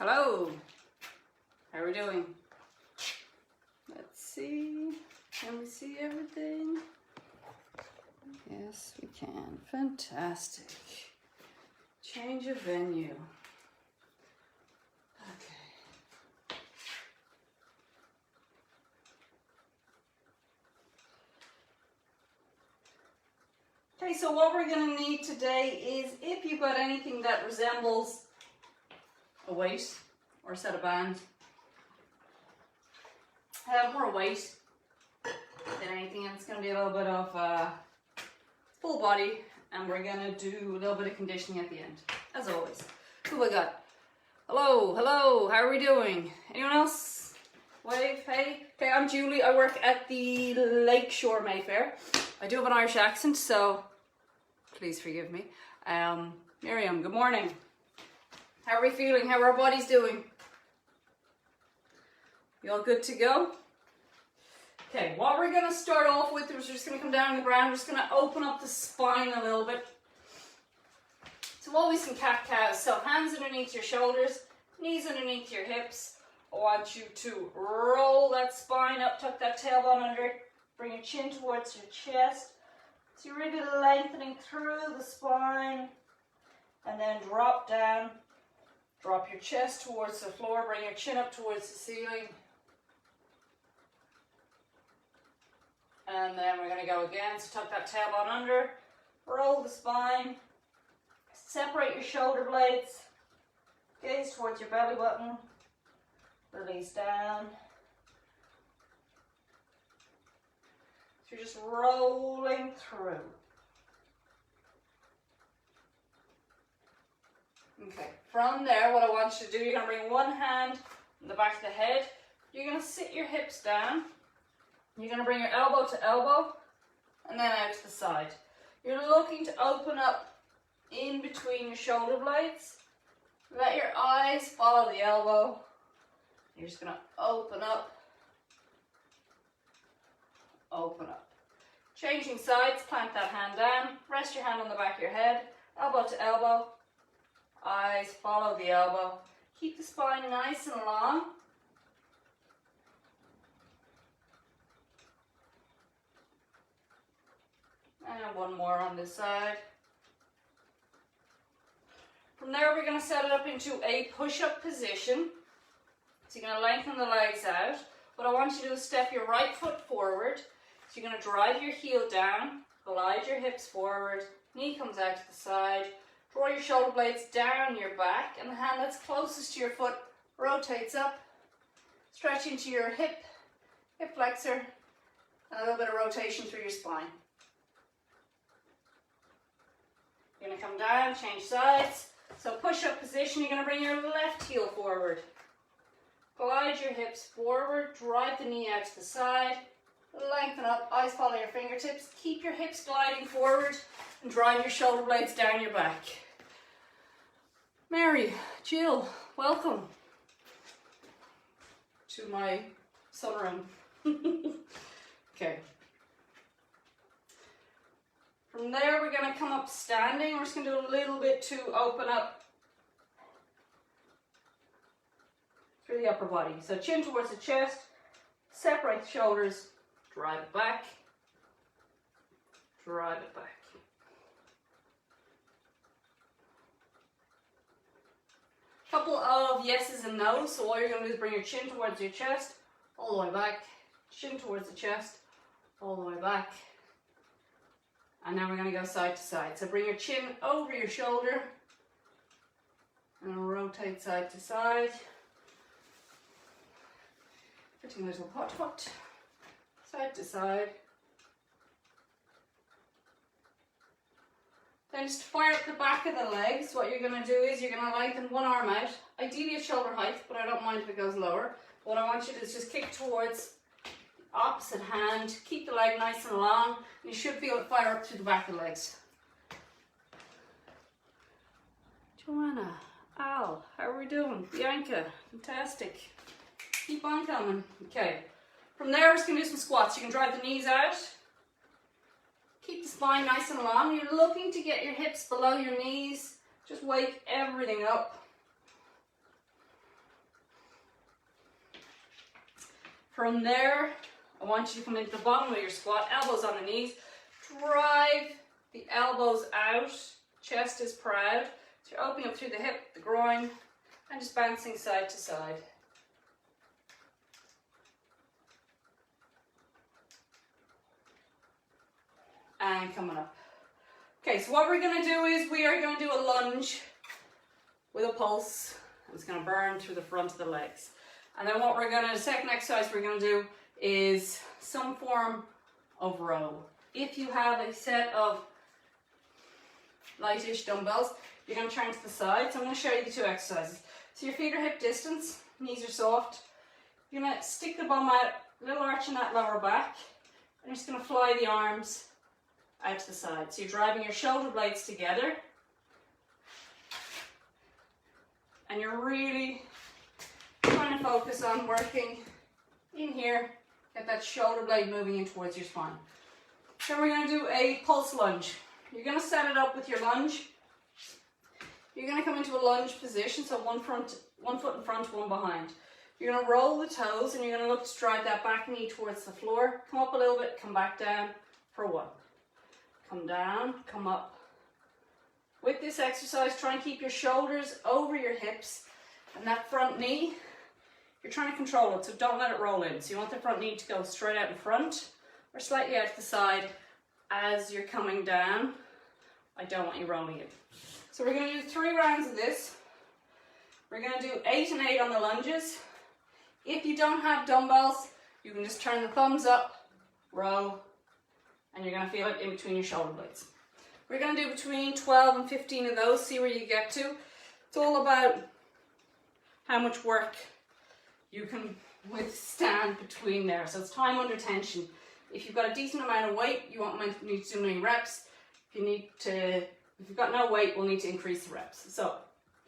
Hello. How are we doing? Let's see. Can we see everything? Yes, we can. Fantastic. Change of venue. Okay. Okay, so what we're going to need today is if you've got anything that resembles a weight or a set of bands, or a weight than anything, and it's going to be a little bit of full body, and we're going to do a little bit of conditioning at the end, as always. Who have I got? Hello, hello, how are we doing? Anyone else? Wave, hey. Okay, I'm Julie. I work at the Lakeshore Mayfair. I do have an Irish accent, so please forgive me. Miriam, good morning. How are we feeling? How are our bodies doing? You all good to go? Okay, what we're going to start off with is we're just going to come down on the ground. We're just going to open up the spine a little bit. So always in cat-cow. So hands underneath your shoulders, knees underneath your hips. I want you to roll that spine up, tuck that tailbone under, bring your chin towards your chest. So you're really lengthening through the spine, and then drop down. Drop your chest towards the floor, bring your chin up towards the ceiling. And then we're going to go again, so tuck that tailbone under, roll the spine, separate your shoulder blades, gaze towards your belly button, release down. So you're just rolling through. Okay, from there, what I want you to do, you're going to bring one hand on the back of the head. You're going to sit your hips down. You're going to bring your elbow to elbow and then out to the side. You're looking to open up in between your shoulder blades. Let your eyes follow the elbow. You're just going to open up, open up. Changing sides, plant that hand down. Rest your hand on the back of your head, elbow to elbow. Eyes follow the elbow. Keep the spine nice and long. And one more on this side. From there, we're going to set it up into a push-up position. So you're going to lengthen the legs out. What I want you to do is step your right foot forward. So you're going to drive your heel down, glide your hips forward, knee comes out to the side. Draw your shoulder blades down your back, and the hand that's closest to your foot rotates up. Stretch into your hip flexor, and a little bit of rotation through your spine. You're going to come down, change sides. So push-up position, you're going to bring your left heel forward. Glide your hips forward, drive the knee out to the side. Lengthen up, eyes follow your fingertips. Keep your hips gliding forward and drive your shoulder blades down your back. Mary, Jill, welcome to my sunroom. Okay. From there, we're going to come up standing. We're just going to do a little bit to open up through the upper body. So chin towards the chest, separate the shoulders, drive it back, drive it back. Couple of yeses and nos. So all you're going to do is bring your chin towards your chest, all the way back, chin towards the chest, all the way back. And now we're going to go side to side. So bring your chin over your shoulder and rotate side to side. Putting a little hot, side to side. Then just fire up the back of the legs. What you're going to do is you're going to lengthen one arm out, ideally at shoulder height, but I don't mind if it goes lower. What I want you to do is just kick towards the opposite hand, keep the leg nice and long, and you should feel it fire up through the back of the legs. Joanna, Al, how are we doing? Bianca, fantastic. Keep on coming. Okay. From there, we're just going to do some squats. You can drive the knees out. Keep the spine nice and long. You're looking to get your hips below your knees. Just wake everything up. From there, I want you to come into the bottom of your squat, elbows on the knees, drive the elbows out, chest is proud. So you're opening up through the hip, the groin, and just bouncing side to side. And coming up. Okay, so what we're going to do is we are going to do a lunge with a pulse. It's going to burn through the front of the legs. And then what we're going to, the second exercise we're going to do is some form of row. If you have a set of lightish dumbbells, you're going to turn to the side. So I'm going to show you the two exercises. So your feet are hip distance, knees are soft. You're going to stick the bum out, little arch in that lower back. And you're just going to fly the arms out to the side. So you're driving your shoulder blades together. And you're really trying to focus on working in here, get that shoulder blade moving in towards your spine. Then we're going to do a pulse lunge. You're going to set it up with your lunge. You're going to come into a lunge position, so one foot in front, one behind. You're going to roll the toes and you're going to look to drive that back knee towards the floor. Come up a little bit, come back down for one. Come down, come up. With this exercise, try and keep your shoulders over your hips and that front knee, you're trying to control it, so don't let it roll in. So you want the front knee to go straight out in front or slightly out to the side as you're coming down. I don't want you rolling it. So we're going to do 3 rounds of this. We're going to do 8 and 8 on the lunges. If you don't have dumbbells, you can just turn the thumbs up, row, and you're going to feel it in between your shoulder blades. We're going to do between 12 and 15 of those, see where you get to. It's all about how much work you can withstand between there. So it's time under tension. If you've got a decent amount of weight, you won't need to do many reps. If you've got no weight, we'll need to increase the reps. So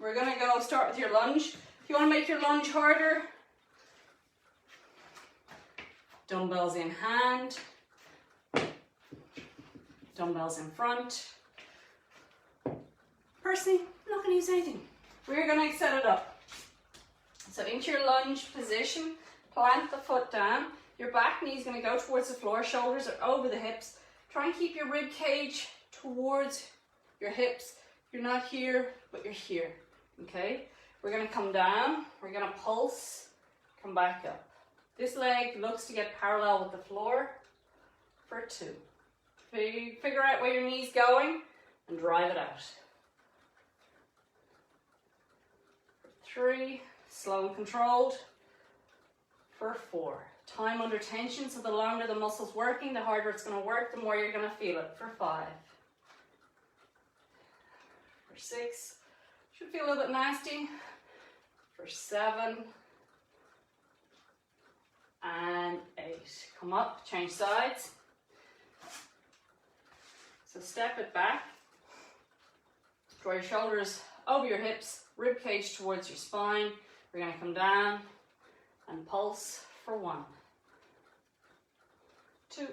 we're going to start with your lunge. If you want to make your lunge harder, dumbbells in hand, dumbbells in front. Personally, I'm not going to use anything. We're going to set it up. So into your lunge position, plant the foot down. Your back knee is going to go towards the floor, shoulders are over the hips. Try and keep your rib cage towards your hips. You're not here, but you're here. Okay? We're going to come down, we're going to pulse, come back up. This leg looks to get parallel with the floor for 2. Figure out where your knee's going and drive it out. For 3, slow and controlled. For 4, time under tension, so the longer the muscle's working, the harder it's going to work, the more you're going to feel it. For 5. For 6, should feel a little bit nasty. For 7. And 8. Come up, change sides. So step it back. Draw your shoulders over your hips, rib cage towards your spine. We're going to come down and pulse for 1, 2,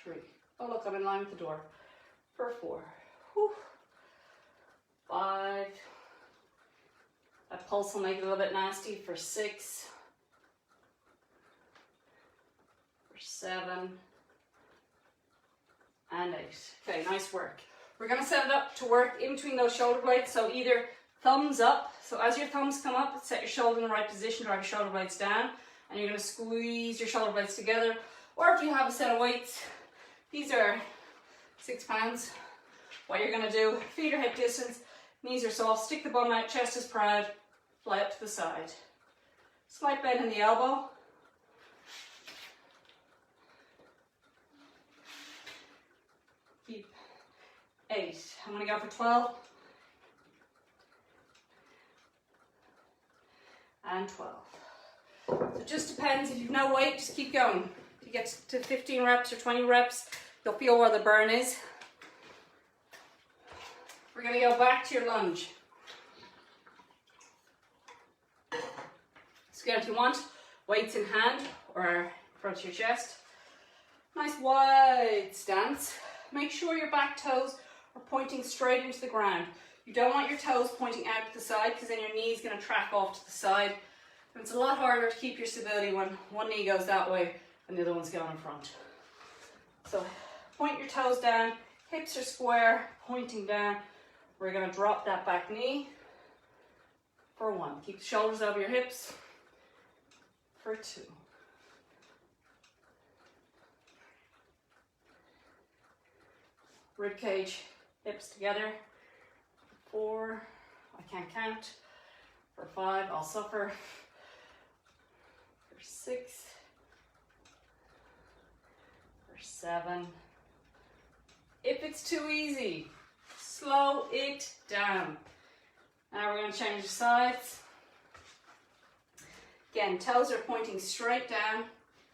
3. Oh look, I'm in line with the door. For 4. Whew. 5. That pulse will make it a little bit nasty. For 6. For 7. And 8. Okay, nice work. We're going to set it up to work in between those shoulder blades. So either thumbs up. So as your thumbs come up, set your shoulder in the right position, drive your shoulder blades down. And you're going to squeeze your shoulder blades together. Or if you have a set of weights, these are 6 pounds. What you're going to do, feet are hip distance, knees are soft, stick the bum out, chest is proud, fly up to the side. Slight bend in the elbow. Keep 8. I'm going to go for 12. And 12. So it just depends. If you've no weight, just keep going. If you get to 15 reps or 20 reps, you'll feel where the burn is. We're going to go back to your lunge. So again, if you want, weights in hand or in front of your chest. Nice wide stance. Make sure your back toes are pointing straight into the ground. You don't want your toes pointing out to the side because then your knee is going to track off to the side It's a lot harder to keep your stability when one knee goes that way and the other one's going in front. So point your toes down, hips are square, pointing down. We're going to drop that back knee for 1. Keep the shoulders over your hips for 2. Rib cage, hips together. 4, I can't count. For 5, I'll suffer. For 6, for 7. If it's too easy, slow it down. Now we're going to change the sides. Again, toes are pointing straight down.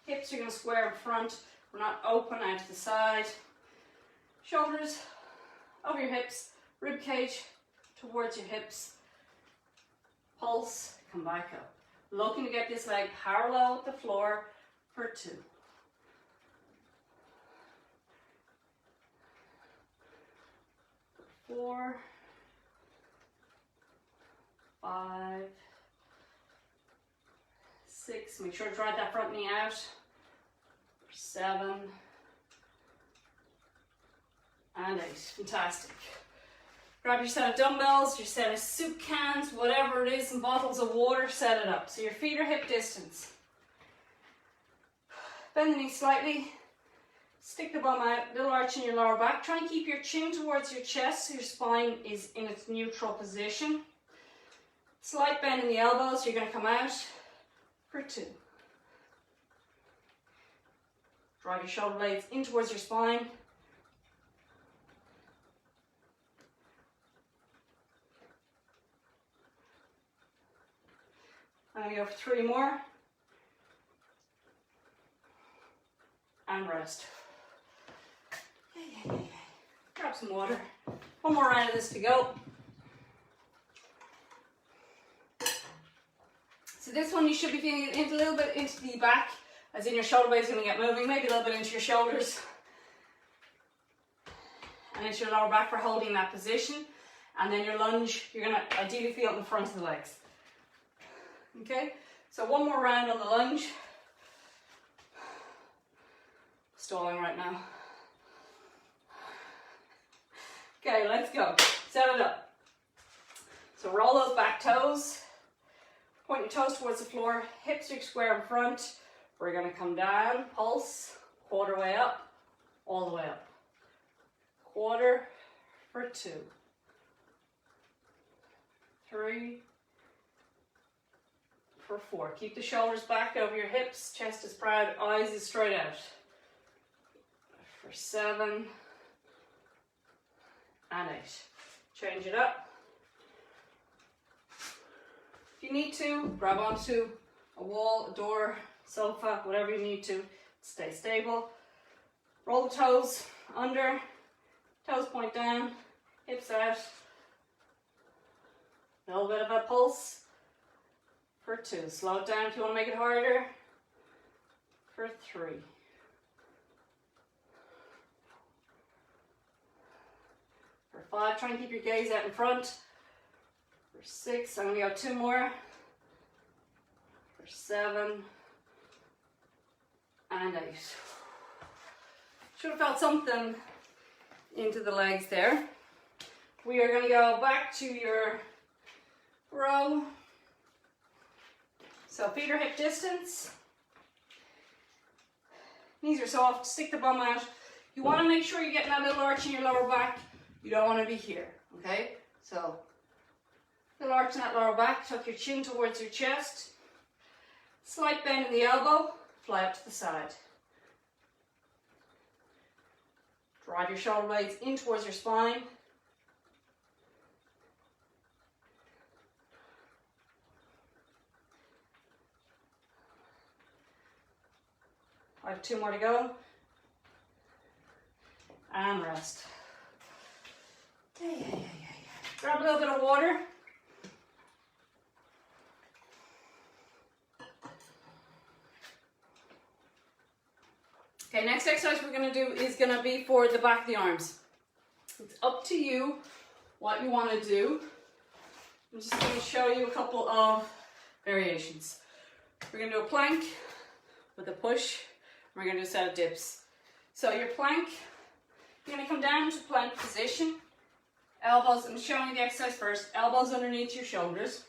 Hips are going to square in front. We're not open out to the side. Shoulders over your hips. Rib cage towards your hips. Pulse, come back up. Looking to get this leg parallel with the floor for 2. 4, 5, 6. Make sure to drive that front knee out. 7 and 8. Fantastic. Grab your set of dumbbells, your set of soup cans, whatever it is, and bottles of water, set it up. So your feet are hip distance. Bend the knee slightly. Stick the bum out, little arch in your lower back. Try and keep your chin towards your chest so your spine is in its neutral position. Slight bend in the elbows, you're going to come out for 2. Drive your shoulder blades in towards your spine. I'm going to go for 3 more. And rest. Yeah. Grab some water. 1 more round of this to go. So this one you should be feeling it a little bit into the back, as in your shoulder blade is going to get moving, maybe a little bit into your shoulders and into your lower back for holding that position. And then your lunge, you're going to ideally feel it in the front of the legs. Okay, so 1 more round on the lunge. Stalling right now. Okay, let's go. Set it up. So roll those back toes. Point your toes towards the floor. Hips are square in front. We're going to come down, pulse, quarter way up, all the way up. Quarter for 2. 3. For 4. Keep the shoulders back over your hips, chest is proud, eyes is straight out. For 7 and 8. Change it up. If you need to, grab onto a wall, a door, sofa, whatever you need to. Stay stable. Roll the toes under, toes point down, hips out. A little bit of a pulse. For 2. Slow it down if you want to make it harder. For 3. For 5, try and keep your gaze out in front. For 6, I'm going to go 2 more. For 7 and 8. Should have felt something into the legs there. We are going to go back to your row. So feet are hip distance. Knees are soft. Stick the bum out. You want to make sure you're getting that little arch in your lower back. You don't want to be here, okay? So, little arch in that lower back. Tuck your chin towards your chest. Slight bend in the elbow. Fly up to the side. Drive your shoulder blades in towards your spine. I have 2 more to go. And rest. Yeah. Grab a little bit of water. Okay, next exercise we're going to do is going to be for the back of the arms. It's up to you what you want to do. I'm just going to show you a couple of variations. We're going to do a plank with a push. We're going to do a set of dips. So your plank, you're going to come down to plank position. Elbows, I'm showing you the exercise first. Elbows underneath your shoulders.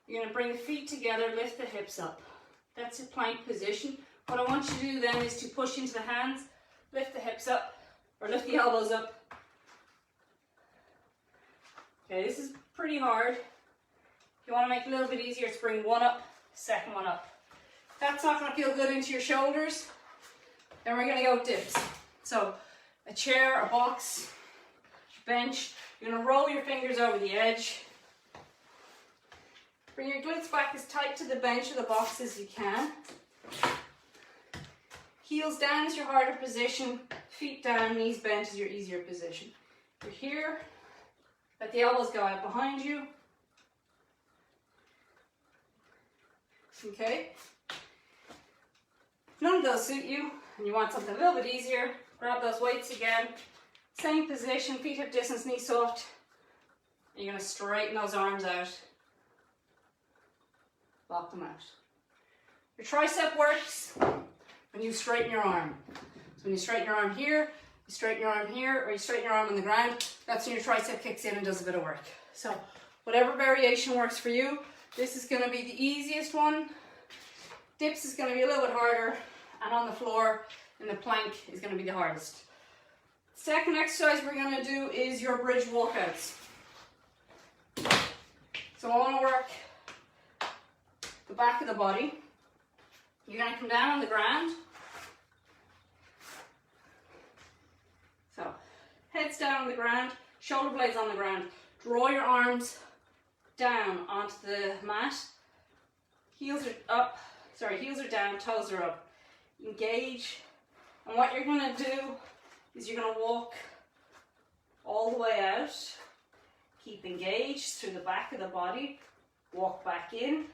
You're going to bring the feet together, lift the hips up. That's your plank position. What I want you to do then is to push into the hands, lift the hips up, or lift the elbows up. Okay, this is pretty hard. If you want to make it a little bit easier, it's bring one up, second one up. If that's not going to feel good into your shoulders, then we're going to go dips. So a chair, a box, bench. You're going to roll your fingers over the edge. Bring your glutes back as tight to the bench or the box as you can. Heels down is your harder position. Feet down, knees bent is your easier position. You're here. Let the elbows go out behind you. Okay. If none of those suit you and you want something a little bit easier, grab those weights again. Same position, feet hip distance, knees soft. You're going to straighten those arms out. Lock them out. Your tricep works when you straighten your arm. So when you straighten your arm here, you straighten your arm here, or you straighten your arm on the ground, that's when your tricep kicks in and does a bit of work. So whatever variation works for you, this is going to be the easiest one. Dips is going to be a little bit harder, and on the floor in the plank is going to be the hardest. Second exercise we're going to do is your bridge walkouts. So I want to work the back of the body. You're going to come down on the ground. So heads down on the ground, shoulder blades on the ground. Draw your arms down onto the mat. Heels are up, heels are down, toes are up. Engage. And what you're going to do is you're going to walk all the way out. Keep engaged through the back of the body. Walk back in.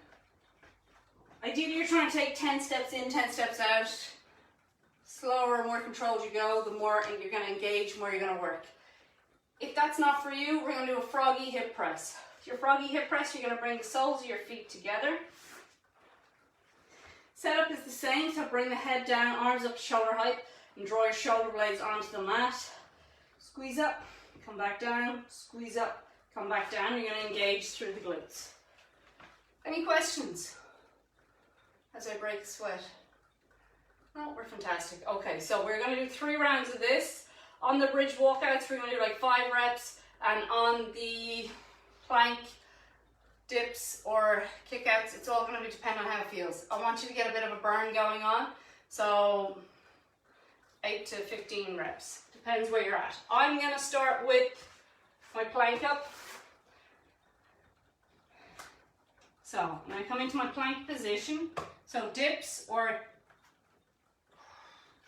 Ideally, you're trying to take 10 steps in, 10 steps out. Slower, more controlled you go, the more you're going to engage, the more you're going to work. If that's not for you, we're going to do a froggy hip press. Your froggy hip press, you're going to bring the soles of your feet together. Setup is the same, so bring the head down, arms up to shoulder height, and draw your shoulder blades onto the mat. Squeeze up, come back down, squeeze up, come back down. You're going to engage through the glutes. Any questions as I break the sweat? No, we're fantastic. Okay, so we're going to do 3 rounds of this. On the bridge walkouts, we're going to do like 5 reps, and on the plank, dips or kickouts, it's all going to depend on how it feels. I want you to get a bit of a burn going on, so 8 to 15 reps. Depends where you're at. I'm going to start with my plank up. So I'm going to come into my plank position. So dips or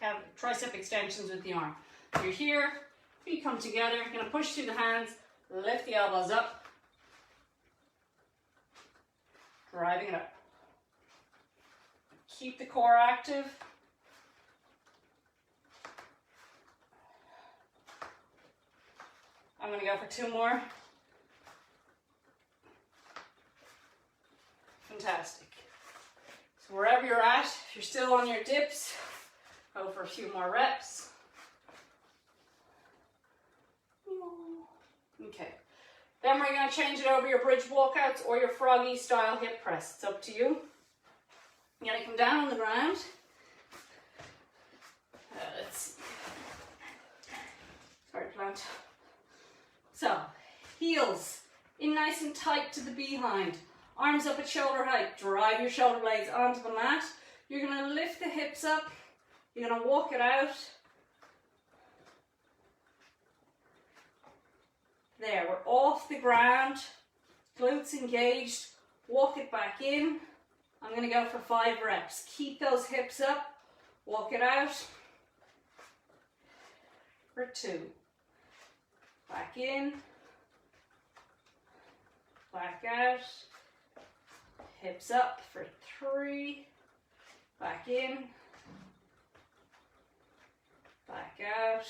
have tricep extensions with the arm. You're here, feet come together, you're going to push through the hands, lift the elbows up, driving it up. Keep the core active. I'm going to go for 2 more. Fantastic. So wherever you're at, if you're still on your dips, go for a few more reps. Okay. Then we're going to change it over your bridge walkouts or your froggy style hip press. It's up to you. You're going to come down on the ground. Let's see. Sorry, plant. So, heels in nice and tight to the behind. Arms up at shoulder height. Drive your shoulder blades onto the mat. You're going to lift the hips up. You're going to walk it out. There, we're off the ground. Glutes engaged. Walk it back in. I'm going to go for 5 reps. Keep those hips up. Walk it out. For 2. Back in. Back out. Hips up for 3. Back in. Back out.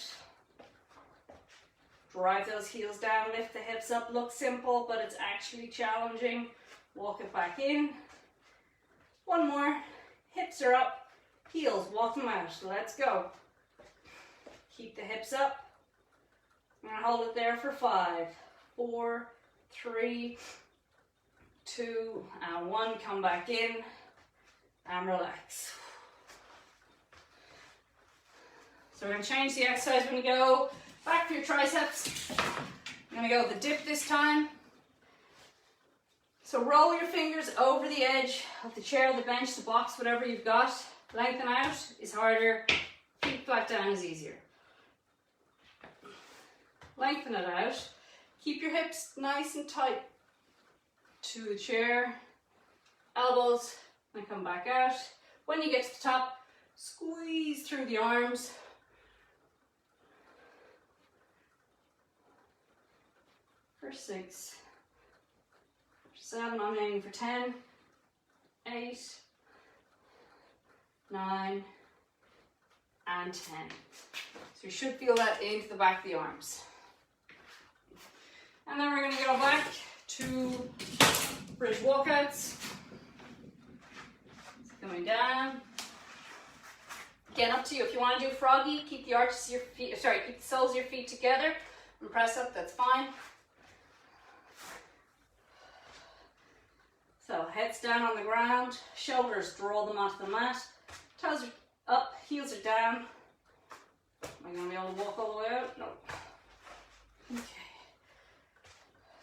Drive those heels down, lift the hips up. Looks simple, but it's actually challenging. Walk it back in. One more. Hips are up, heels, walk them out. Let's go. Keep the hips up. I'm gonna hold it there for 5, 4, 3, 2, and 1. Come back in and relax. So we're gonna change the exercise. We're gonna go back for your triceps. I'm gonna go with the dip this time. So roll your fingers over the edge of the chair, the bench, the box, whatever you've got. Lengthen out is harder. Feet flat down is easier. Lengthen it out. Keep your hips nice and tight to the chair. Elbows, and come back out. When you get to the top, squeeze through the arms. For 6, 7, I'm aiming for 10, 8, 9, and 10. So you should feel that into the back of the arms. And then we're going to go back to bridge walkouts. Going down. Again, up to you. If you want to do froggy, keep the arches of your feet, keep the soles of your feet together and press up, that's fine. So heads down on the ground, shoulders, draw them onto the mat, toes are up, heels are down. Am I going to be able to walk all the way out? No. Okay.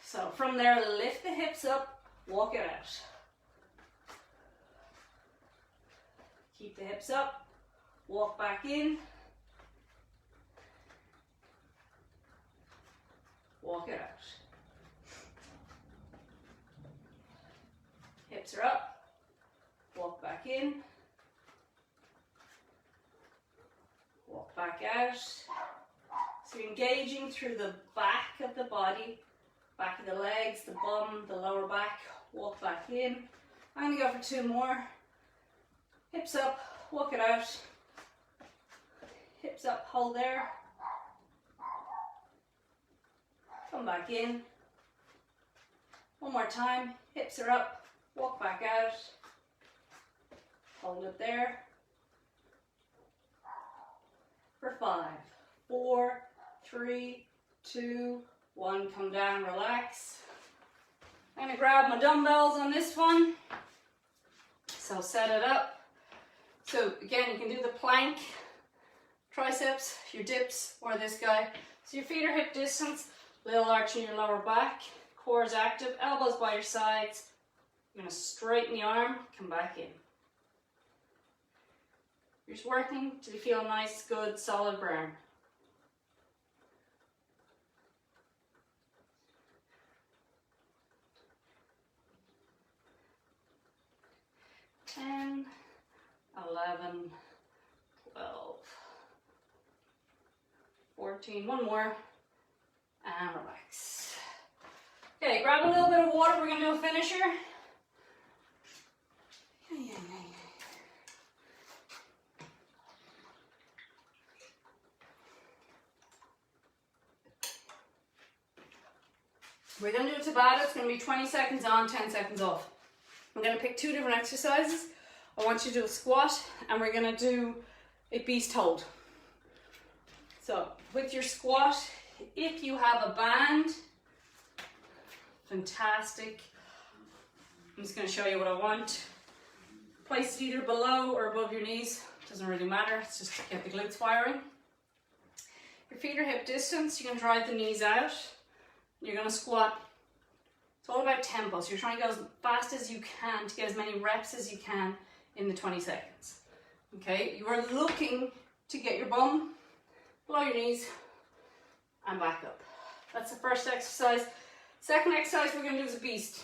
So from there, lift the hips up, walk it out. Keep the hips up, walk back in, walk it out. Hips are up, walk back in, walk back out. So you're engaging through the back of the body, back of the legs, the bum, the lower back, walk back in. I'm going to go for 2 more. Hips up, walk it out. Hips up, hold there. Come back in. One more time, hips are up. Walk back out, hold it there, for 5, 4, 3, 2, 1, come down, relax. I'm going to grab my dumbbells on this one, so set it up. So again, you can do the plank, triceps, your dips, or this guy. So your feet are hip distance, little arch in your lower back, core is active, elbows by your sides. You're going to straighten the arm, come back in. You're just working till you feel a nice, good, solid burn. $10, 11, 12, 14, one more, and relax. Okay, grab a little bit of water, we're going to do a finisher. We're going to do Tabata. It's going to be 20 seconds on, 10 seconds off. I'm going to pick 2 different exercises. I want you to do a squat and we're going to do a beast hold. So with your squat, if you have a band, fantastic. I'm just going to show you what I want. Place it either below or above your knees. Doesn't really matter. It's just to get the glutes firing. Your feet are hip distance. You can drive the knees out. You're going to squat. It's all about tempo. So you're trying to go as fast as you can to get as many reps as you can in the 20 seconds. Okay, you are looking to get your bum below your knees and back up. That's the first exercise. Second exercise we're going to do is a beast.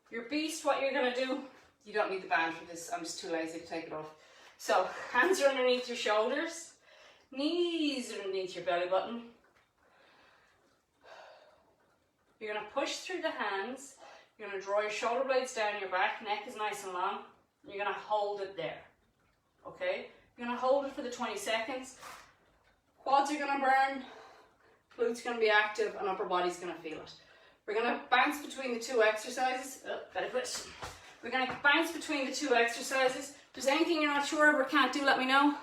Your beast, what you're going to do, you don't need the band for this. I'm just too lazy to take it off. So hands are underneath your shoulders, knees are underneath your belly button. You're going to push through the hands. You're going to draw your shoulder blades down your back. Neck is nice and long. You're going to hold it there. Okay? You're going to hold it for the 20 seconds. Quads are going to burn. Glutes are going to be active and upper body's going to feel it. We're going to bounce between the two exercises. Oh, better question. We're going to bounce between the two exercises. If there's anything you're not sure of or can't do, let me know.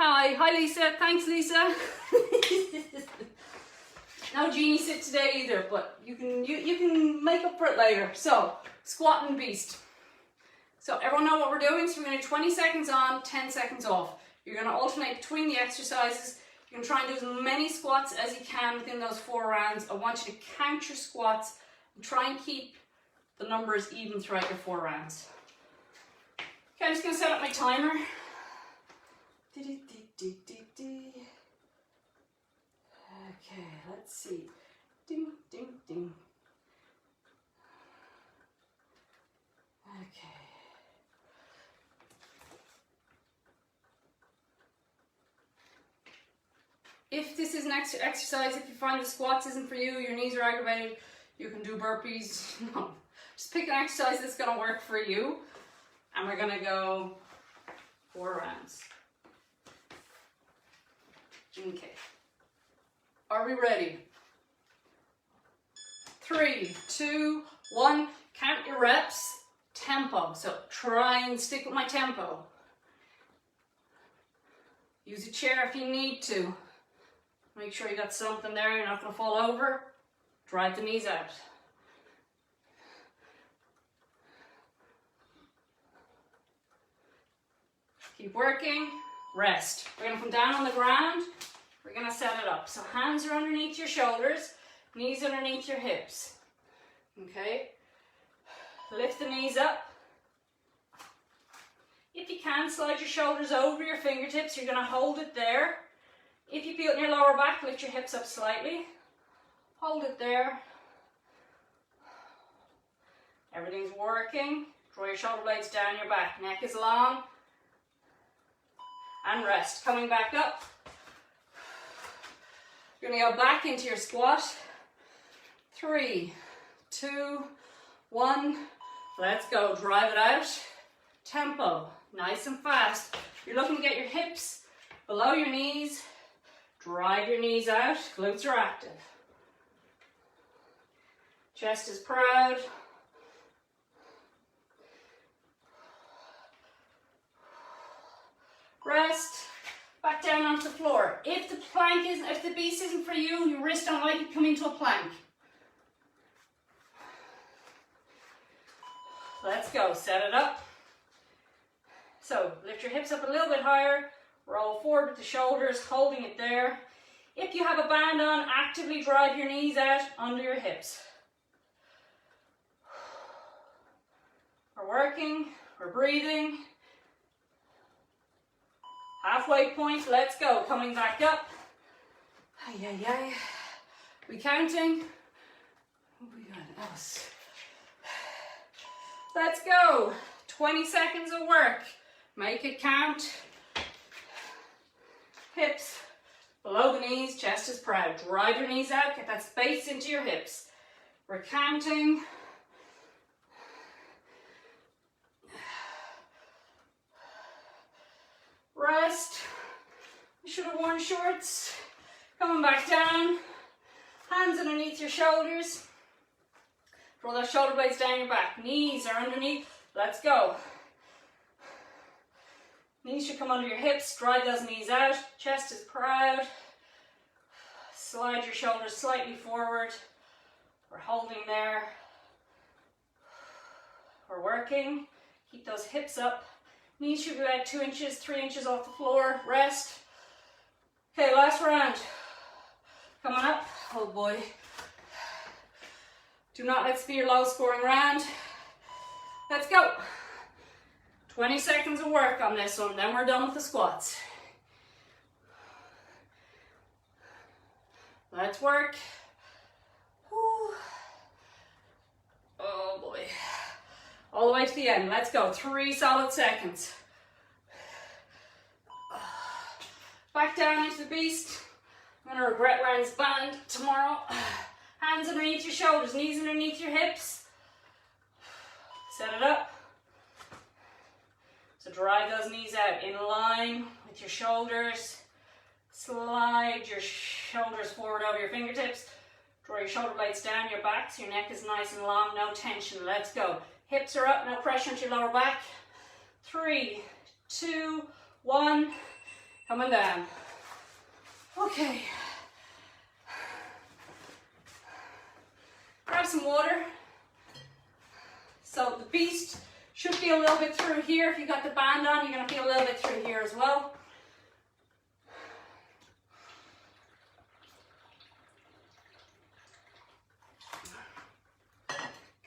Hi Lisa. Thanks, Lisa. No genie sit today either, but you can make up for it later. So, squat and beast. So everyone know what we're doing? So we're going to do 20 seconds on, 10 seconds off. You're going to alternate between the exercises. You're going to try and do as many squats as you can within those 4 rounds. I want you to count your squats and try and keep the numbers even throughout your 4 rounds. Okay, I'm just going to set up my timer. Okay, let's see. Ding, ding, ding. Okay. If this is an exercise, if you find the squats isn't for you, your knees are aggravated, you can do burpees. No, just pick an exercise that's going to work for you, and we're going to go 4 rounds. Okay. Are we ready? 3, 2, 1. Count your reps. Tempo. So try and stick with my tempo. Use a chair if you need to. Make sure you got something there, you're not going to fall over. Drive the knees out. Keep working. Rest. We're going to come down on the ground. We're going to set it up. So hands are underneath your shoulders, knees underneath your hips. Okay? Lift the knees up. If you can, slide your shoulders over your fingertips. You're going to hold it there. If you feel it in your lower back, lift your hips up slightly. Hold it there. Everything's working. Draw your shoulder blades down your back. Neck is long. And rest. Coming back up. You're going to go back into your squat. 3, 2, 1. Let's go. Drive it out. Tempo. Nice and fast. You're looking to get your hips below your knees. Drive your knees out. Glutes are active. Chest is proud. Rest. Back down onto the floor. If the beast isn't for you, your wrist don't like it, come into a plank. Let's go. Set it up. So lift your hips up a little bit higher. Roll forward with the shoulders, holding it there. If you have a band on, actively drive your knees out under your hips. We're working, we're breathing. Halfway point, let's go. Coming back up. Ay, ay, ay. We counting? What we got else? Let's go. 20 seconds of work. Make it count. Hips below the knees, chest is proud. Drive your knees out, get that space into your hips. We're counting. Rest. You should have worn shorts. Coming back down. Hands underneath your shoulders. Draw those shoulder blades down your back. Knees are underneath. Let's go. Knees should come under your hips. Drive those knees out. Chest is proud. Slide your shoulders slightly forward. We're holding there. We're working. Keep those hips up. Knees should be about 2 inches, 3 inches off the floor. Rest. Okay, last round. Come on up. Oh boy. Do not let this be your low scoring round. Let's go. 20 seconds of work on this one, then we're done with the squats. Let's work. Whew. Oh boy. All the way to the end. Let's go. 3 solid seconds. Back down into the beast. I'm going to regret wearing this band tomorrow. Hands underneath your shoulders, knees underneath your hips. Set it up. So drive those knees out in line with your shoulders. Slide your shoulders forward over your fingertips. Draw your shoulder blades down your back so your neck is nice and long, no tension. Let's go. Hips are up, no pressure into your lower back. 3, 2, 1. Coming down. Okay. Grab some water. So the beast should feel a little bit through here. If you got the band on, you're going to feel a little bit through here as well.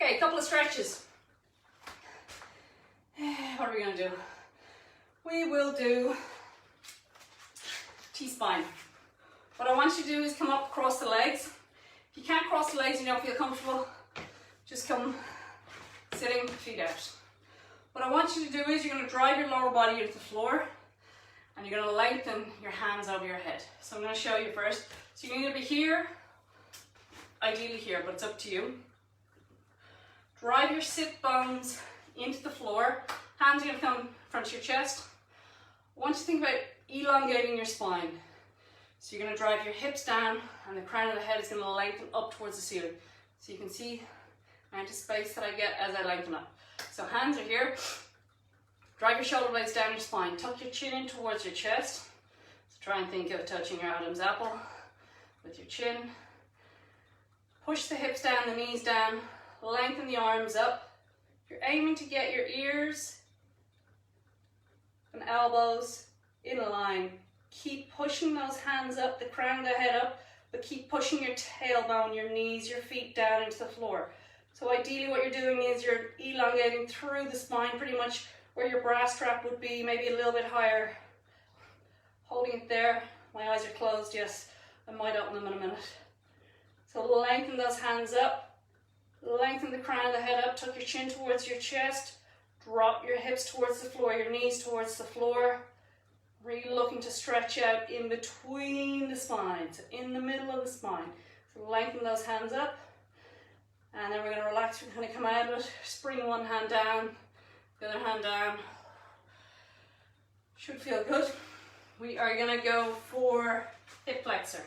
Okay, a couple of stretches. What are we going to do? We will do T-spine. What I want you to do is come up across the legs. If you can't cross the legs and you don't feel comfortable, just come sitting, feet out. What I want you to do is you're going to drive your lower body into the floor and you're going to lengthen your hands over your head. So I'm going to show you first. So you're going to be here, ideally here, but it's up to you. Drive your sit bones into the floor. Hands are going to come in front of your chest. I want you to think about elongating your spine. So you're going to drive your hips down and the crown of the head is going to lengthen up towards the ceiling. So you can see the amount of space that I get as I lengthen up. So hands are here. Drive your shoulder blades down your spine. Tuck your chin in towards your chest. So try and think of touching your Adam's apple with your chin. Push the hips down, the knees down. Lengthen the arms up. You're aiming to get your ears and elbows in a line. Keep pushing those hands up, the crown of the head up, but keep pushing your tailbone, your knees, your feet down into the floor. So ideally what you're doing is you're elongating through the spine, pretty much where your bra strap would be, maybe a little bit higher. Holding it there. My eyes are closed, yes. I might open them in a minute. So lengthen those hands up. Lengthen the crown of the head up, tuck your chin towards your chest, drop your hips towards the floor, your knees towards the floor. Really looking to stretch out in between the spine, so in the middle of the spine. So lengthen those hands up, and then we're going to relax. We're going to come out of it, spring one hand down, the other hand down. Should feel good. We are going to go for hip flexor.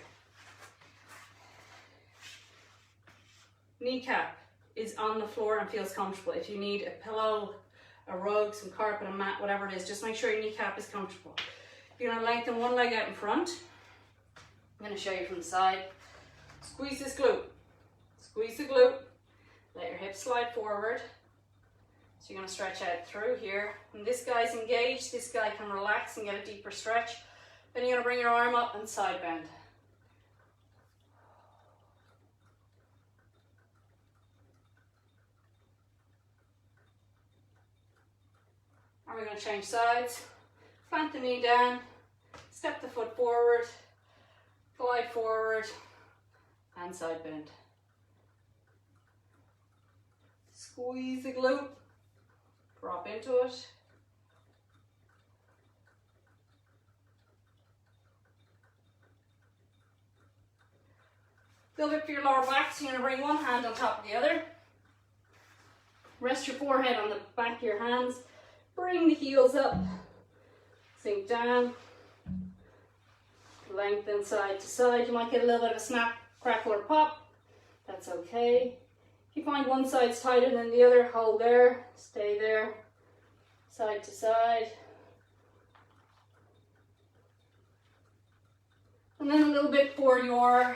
Kneecap is on the floor and feels comfortable. If you need a pillow, a rug, some carpet, a mat, whatever it is, just make sure your kneecap is comfortable. You're going to lengthen one leg out in front. I'm going to show you from the side. Squeeze this glute. Squeeze the glute. Let your hips slide forward. So you're going to stretch out through here. When this guy's engaged, this guy can relax and get a deeper stretch. Then you're going to bring your arm up and side bend. And we're going to change sides. Plant the knee down, step the foot forward, glide forward, and side bend. Squeeze the glute, drop into it. A little bit for your lower back, so you're going to bring one hand on top of the other. Rest your forehead on the back of your hands. Bring the heels up. Sink down, lengthen side to side. You might get a little bit of a snap, crackle, or pop. That's okay. If you find one side's tighter than the other, hold there, stay there, side to side. And then a little bit for your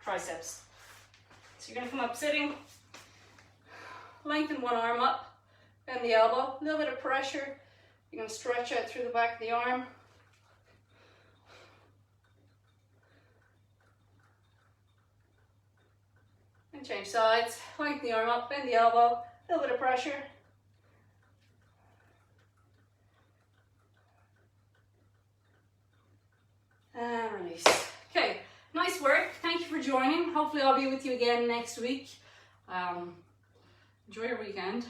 triceps. So you're going to come up sitting, lengthen one arm up, bend the elbow, a little bit of pressure. You're going to stretch out through the back of the arm. And change sides. Lengthen the arm up, bend the elbow, a little bit of pressure. And release. Okay, nice work. Thank you for joining. Hopefully I'll be with you again next week. Enjoy your weekend.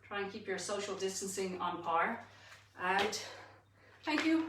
Try and keep your social distancing on par. And thank you.